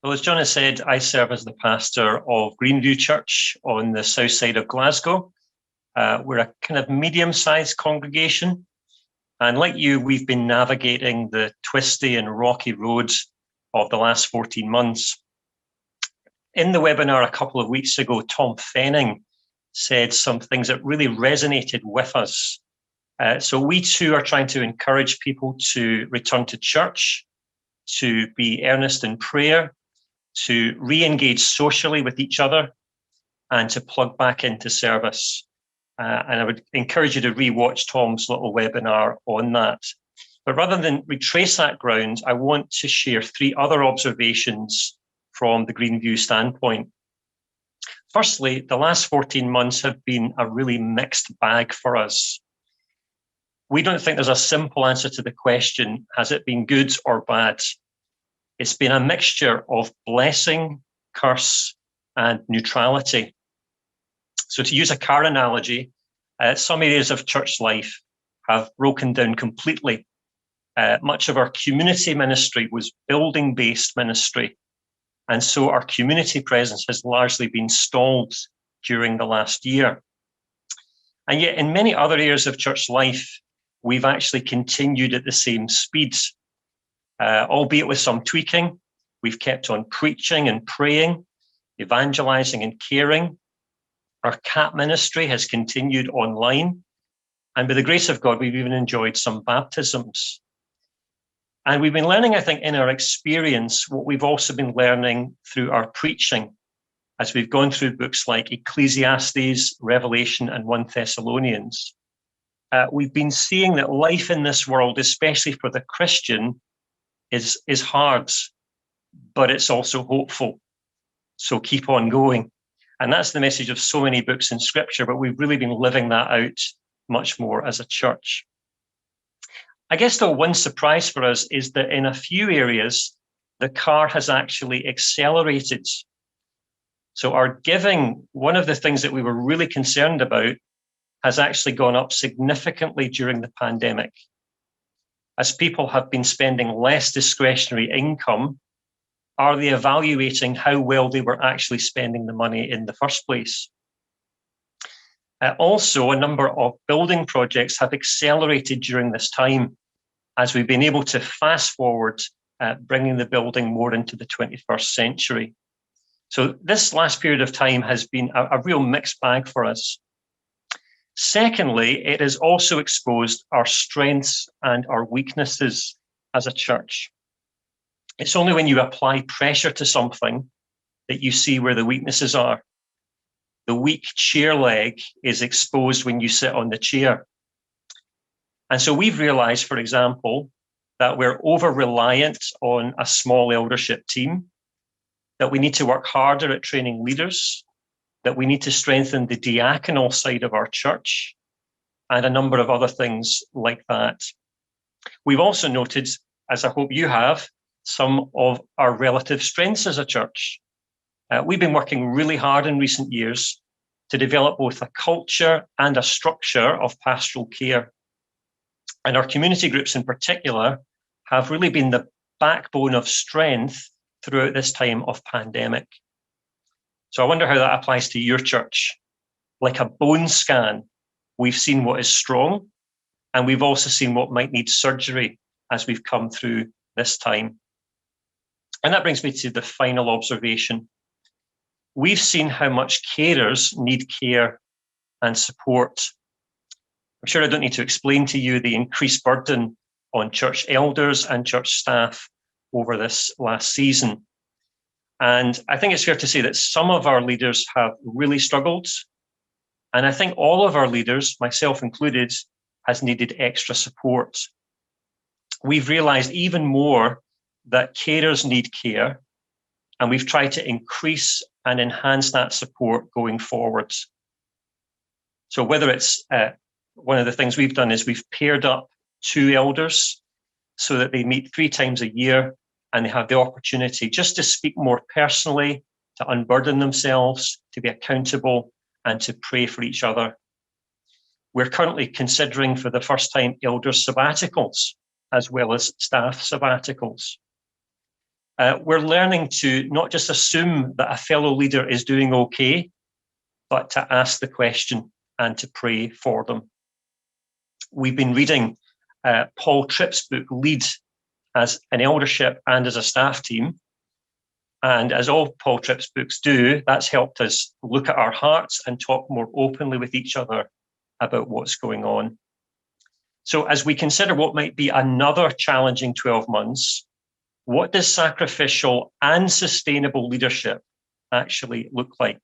Well, as John has said, I serve as the pastor of Greenview Church on the south side of Glasgow. We're a kind of medium-sized congregation. And like you, we've been navigating the twisty and rocky roads of the last 14 months. In the webinar a couple of weeks ago, Tom Fenning said some things that really resonated with us. So we too are trying to encourage people to return to church, to be earnest in prayer, to re-engage socially with each other, and to plug back into service. And I would encourage you to re-watch Tom's little webinar on that. But rather than retrace that ground, I want to share three other observations from the Greenview standpoint. Firstly, the last 14 months have been a really mixed bag for us. We don't think there's a simple answer to the question, has it been good or bad? It's been a mixture of blessing, curse, and neutrality. So to use a car analogy, some areas of church life have broken down completely. Much of our community ministry was building-based ministry. And so our community presence has largely been stalled during the last year. And yet in many other areas of church life, we've actually continued at the same speed. Albeit with some tweaking. We've kept on preaching and praying, evangelizing and caring. Our CAP ministry has continued online. And by the grace of God, we've even enjoyed some baptisms. And we've been learning, I think, in our experience, what we've also been learning through our preaching, as we've gone through books like Ecclesiastes, Revelation, and 1 Thessalonians. We've been seeing that life in this world, especially for the Christian, is hard, but it's also hopeful. So keep on going. And that's the message of so many books in Scripture, but we've really been living that out much more as a church. I guess, though, one surprise for us is that in a few areas, the car has actually accelerated. So our giving, one of the things that we were really concerned about, has actually gone up significantly during the pandemic. As people have been spending less discretionary income, are they evaluating how well they were actually spending the money in the first place? Also, a number of building projects have accelerated during this time as we've been able to fast forward, bringing the building more into the 21st century. So this last period of time has been a real mixed bag for us. Secondly, it has also exposed our strengths and our weaknesses as a church. It's only when you apply pressure to something that you see where the weaknesses are. The weak chair leg is exposed when you sit on the chair. And so we've realized, for example, that we're over-reliant on a small eldership team, that we need to work harder at training leaders, that we need to strengthen the diaconal side of our church, and a number of other things like that. We've also noted, as I hope you have, some of our relative strengths as a church. We've been working really hard in recent years to develop both a culture and a structure of pastoral care. And our community groups in particular have really been the backbone of strength throughout this time of pandemic. So I wonder how that applies to your church. Like a bone scan, we've seen what is strong, and we've also seen what might need surgery as we've come through this time. And that brings me to the final observation. We've seen how much carers need care and support. I'm sure I don't need to explain to you the increased burden on church elders and church staff over this last season. And I think it's fair to say that some of our leaders have really struggled. And I think all of our leaders, myself included, has needed extra support. We've realized even more that carers need care, and we've tried to increase and enhance that support going forward. So whether it's one of the things we've done is we've paired up two elders so that they meet 3 times a year and they have the opportunity just to speak more personally, to unburden themselves, to be accountable, and to pray for each other. We're currently considering for the first time elder sabbaticals as well as staff sabbaticals. we're learning to not just assume that a fellow leader is doing okay, but to ask the question and to pray for them. We've been reading Paul Tripp's book, Lead, as an eldership and as a staff team. And as all Paul Tripp's books do, that's helped us look at our hearts and talk more openly with each other about what's going on. So as we consider what might be another challenging 12 months, what does sacrificial and sustainable leadership actually look like